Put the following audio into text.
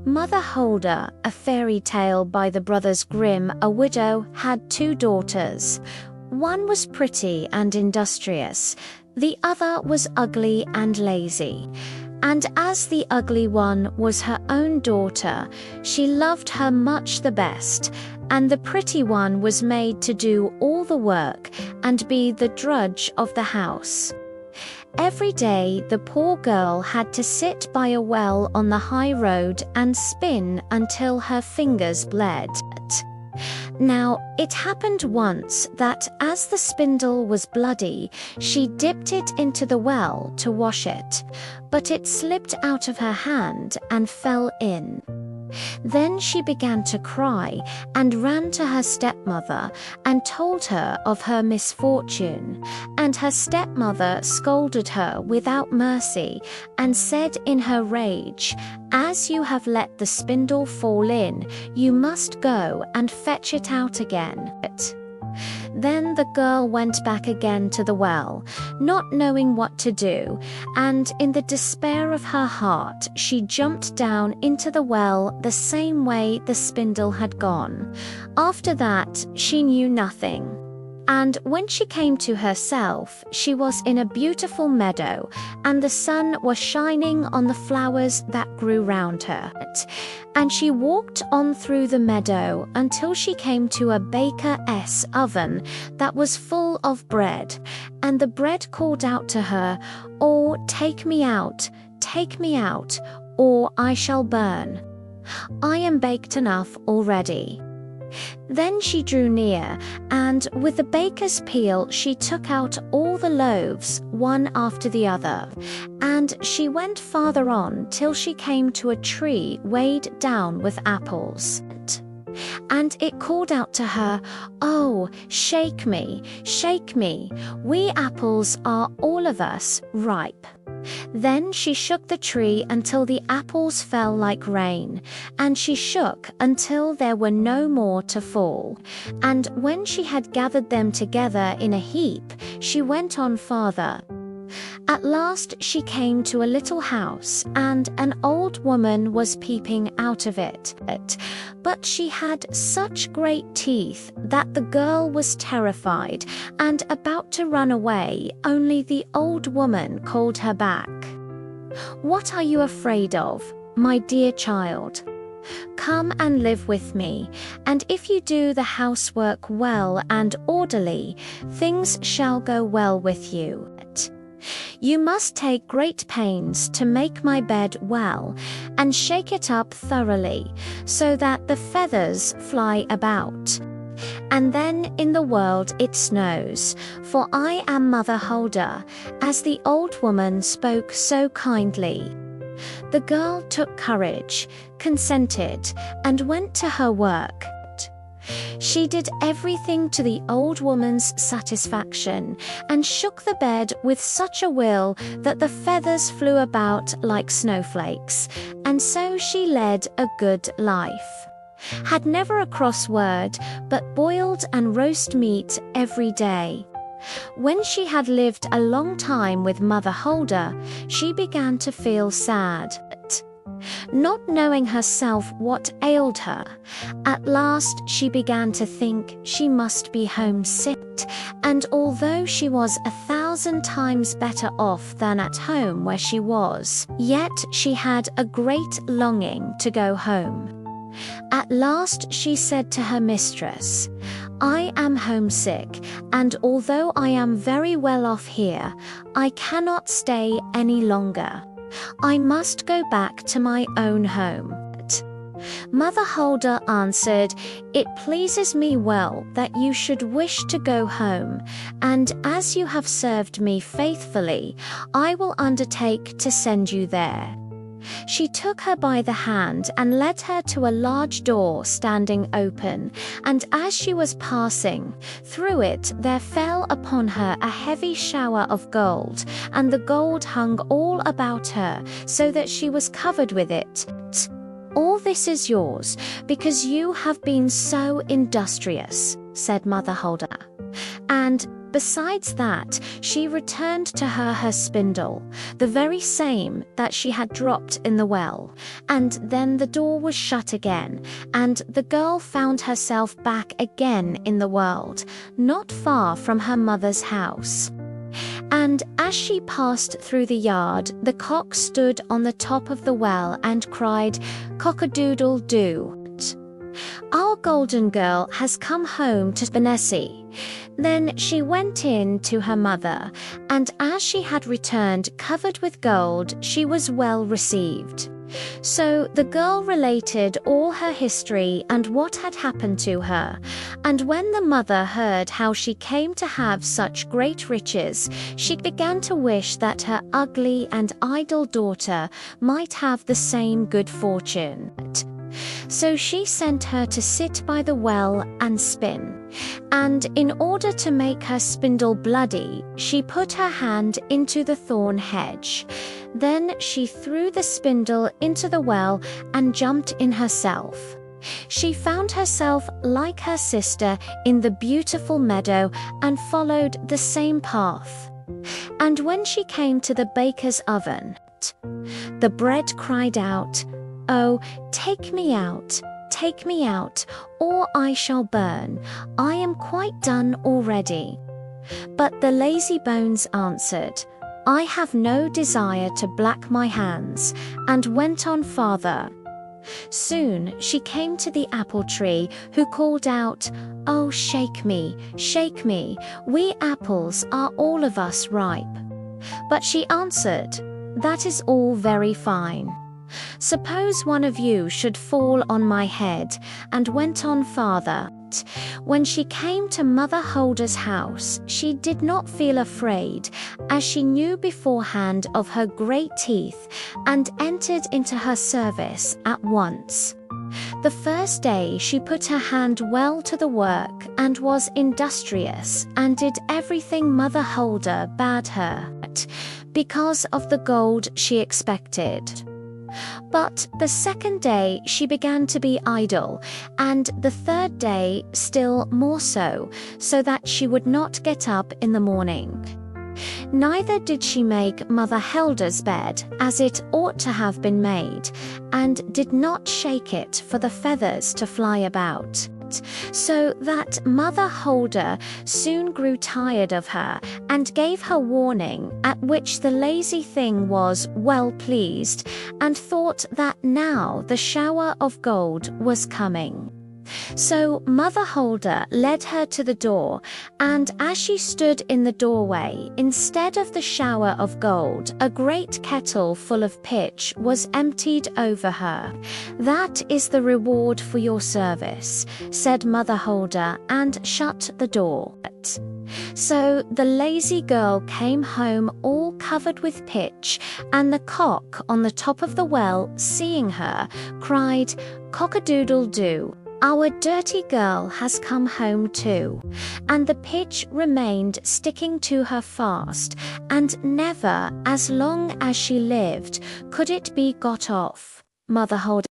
Mother Hulda, a fairy tale by the Brothers Grimm, a widow, had 2 daughters. One was pretty and industrious, the other was ugly and lazy. And as the ugly one was her own daughter, she loved her much the best, and the pretty one was made to do all the work and be the drudge of the house. Every day the poor girl had to sit by a well on the high road and spin until her fingers bled. Now, it happened once that as the spindle was bloody, she dipped it into the well to wash it, but it slipped out of her hand and fell in. Then she began to cry and ran to her stepmother and told her of her misfortune, and her stepmother scolded her without mercy and said in her rage, "As you have let the spindle fall in, you must go and fetch it out again." Then the girl went back again to the well, not knowing what to do, and in the despair of her heart she jumped down into the well the same way the spindle had gone. After that she knew nothing. And when she came to herself, she was in a beautiful meadow, and the sun was shining on the flowers that grew round her. And she walked on through the meadow until she came to a baker's oven that was full of bread. And the bread called out to her, "Oh, take me out, or I shall burn. I am baked enough already." Then she drew near, and with the baker's peel she took out all the loaves, one after the other. And she went farther on till she came to a tree weighed down with apples. And it called out to her, "Oh, shake me, we apples are all of us ripe." Then she shook the tree until the apples fell like rain, and she shook until there were no more to fall. And when she had gathered them together in a heap, she went on farther. At last she came to a little house, and an old woman was peeping out of it. But she had such great teeth that the girl was terrified and about to run away, only the old woman called her back. "What are you afraid of, my dear child? Come and live with me, and if you do the housework well and orderly, things shall go well with you. You must take great pains to make my bed well, and shake it up thoroughly, so that the feathers fly about. And then in the world it snows, for I am Mother Hulda," as the old woman spoke so kindly. The girl took courage, consented, and went to her work. She did everything to the old woman's satisfaction, and shook the bed with such a will that the feathers flew about like snowflakes, and so she led a good life. Had never a cross word, but boiled and roast meat every day. When she had lived a long time with Mother Hulda, she began to feel sad. Not knowing herself what ailed her, at last she began to think she must be homesick, and although she was 1,000 times better off than at home where she was, yet she had a great longing to go home. At last she said to her mistress, "I am homesick, and although I am very well off here, I cannot stay any longer. I must go back to my own home." Mother Hulda answered, "It pleases me well that you should wish to go home, and as you have served me faithfully, I will undertake to send you there." She took her by the hand and led her to a large door standing open, and as she was passing through it, there fell upon her a heavy shower of gold, and the gold hung all about her, so that she was covered with it. "All this is yours, because you have been so industrious," said Mother Hulda. And besides that, she returned to her spindle, the very same that she had dropped in the well, and then the door was shut again, and the girl found herself back again in the world, not far from her mother's house. And as she passed through the yard, the cock stood on the top of the well and cried, "Cock-a-doodle-doo! Our golden girl has come home to Conversely." Then she went in to her mother, and as she had returned covered with gold, she was well received. So the girl related all her history and what had happened to her. And when the mother heard how she came to have such great riches, she began to wish that her ugly and idle daughter might have the same good fortune. So she sent her to sit by the well and spin. And in order to make her spindle bloody, she put her hand into the thorn hedge. Then she threw the spindle into the well and jumped in herself. She found herself like her sister in the beautiful meadow and followed the same path. And when she came to the baker's oven, the bread cried out, "Oh, take me out, or I shall burn. I am quite done already." But the lazy bones answered, "I have no desire to black my hands," and went on farther. Soon she came to the apple tree, who called out, "Oh, shake me, we apples are all of us ripe." But she answered, "That is all very fine. Suppose one of you should fall on my head," and went on farther. When she came to Mother Hulda's house, she did not feel afraid, as she knew beforehand of her great teeth, and entered into her service at once. The first day she put her hand well to the work, and was industrious, and did everything Mother Hulda bade her, because of the gold she expected. But the second day she began to be idle, and the third day still more so that she would not get up in the morning. Neither did she make Mother Hulda's bed as it ought to have been made, and did not shake it for the feathers to fly about. So that Mother Hulda soon grew tired of her, and gave her warning, at which the lazy thing was well pleased, and thought that now the shower of gold was coming. So Mother Hulda led her to the door, and as she stood in the doorway, instead of the shower of gold, a great kettle full of pitch was emptied over her. "That is the reward for your service," said Mother Hulda, and shut the door. So the lazy girl came home all covered with pitch, and the cock on the top of the well, seeing her, cried, "Cock-a-doodle-doo! Our dirty girl has come home too." And the pitch remained sticking to her fast, and never, as long as she lived, could it be got off. Mother Hulda